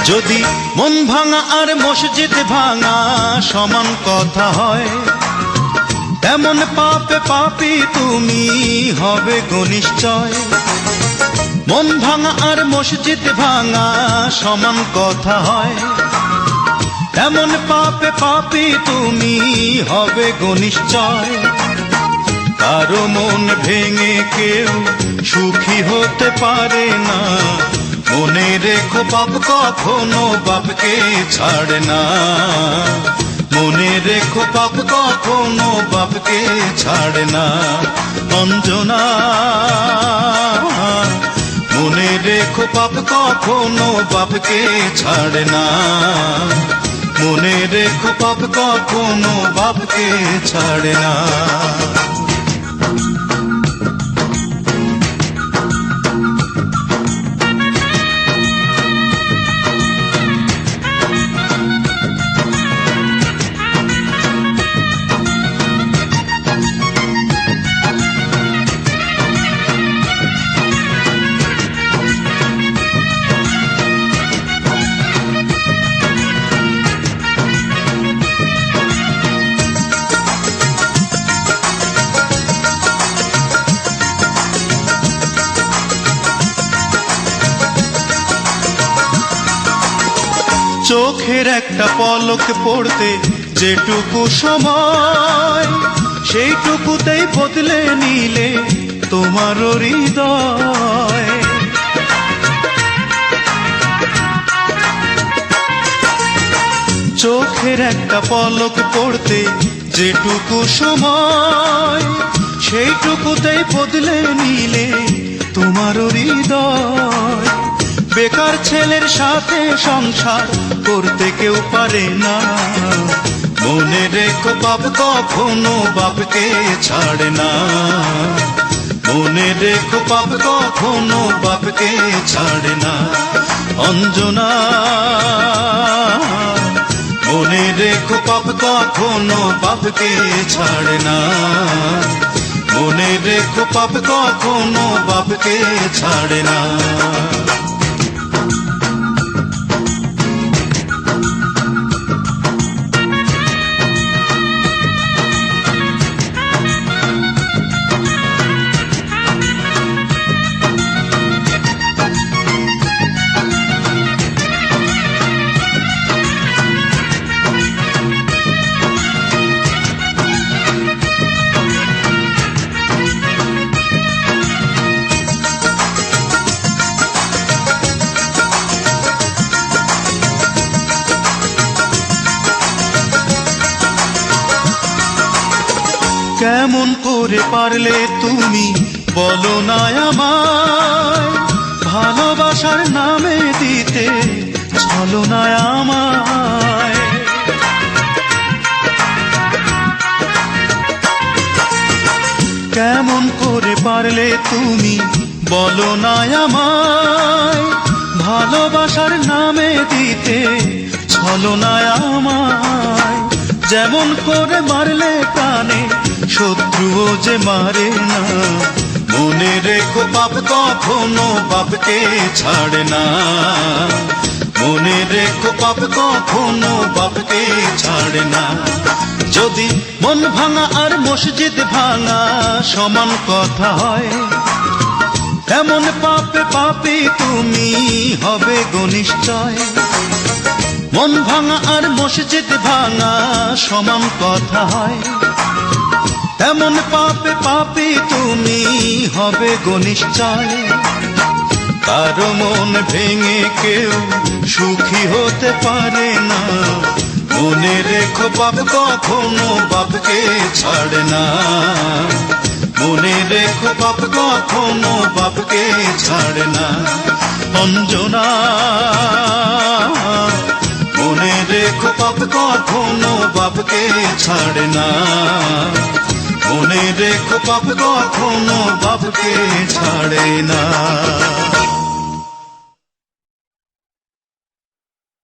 যদি মন ভাঙা আর মসজিদ ভাঙা সমান কথা হয়, তেমন পাপে পাপী তুমি হবে গো নিশ্চয়। মন ভাঙা আর মসজিদ ভাঙা সমান কথা হয়, তেমন পাপে পাপী তুমি হবে গো নিশ্চয়। কারো মন ভেঙে কেউ সুখী হতে পারে না, মনে রেখো পাপ কখনো বাপকে ছাড়ে না। মনে রেখো পাপ কখনো বাপকে ছাড়ে না। অঞ্জনা মনে রেখো পাপ কখনো বাপকে ছাড়ে না। মনে রেখো পাপ কখনো বাপকে ছাড়ে না। চোখের একটা পলক পড়তে যেটুকু সময়, সেইটুকুতেই বদলে নিলে তোমার হৃদয়। চোখের একটা পলক পড়তে যেটুকু সময়, সেইটুকুতেই বদলে নিলে তোমার হৃদয়। বেকার ছেলের সাথে সংসার করতে কেউ পারে না, মনে রেখো পাপ কখনো বাপকে ছাড়ে না। মনে রেখো পাপ কখনো বাপকে ছাড়ে না। অঞ্জনা মনে রেখো পাপ কখনো বাপকে ছাড়ে না। মনে রেখো পাপ কখনো বাপকে ছাড়ে না। কেমন করে পারলে তুমি বলো না আমায়, ভালোবাসার নামে দিতে ছলনা আমায়। কেমন করে পারলে তুমি বলো না আমায়, ভালোবাসার নামে দিতে ছলনা আমায়। যেমন করে মারলে প্রাণে শত্রুও যে মারে না, মনে রেখো পাপ কখনো বাপকে ছাড়ে না। মনে রেখো পাপ কখনো বাপকে ছাড়ে না। যদি মন ভাঙা আর মসজিদ ভাঙা সমান কথা হয়, এমন পাপে পাপী তুমি হবে গো নিশ্চয়। মন ভাঙা আর মসজিদ ভাঙা সমান কথা হয়, এমন পাপে পাপী তুমি হবে গো নিশ্চয়। কারো মন ভেঙে কেউ সুখী হতে পারে না, মনে রেখো পাপ কখনো বাপকে ছাড়ে না। মনে রেখো পাপ কখনো বাপকে ছাড়ে না। অঞ্জনা মনে রেখো পাপ কখনো বাপকে ছাড়ে না। মনে রেখো পাপ কখনো বাপকে ছাড়ে না।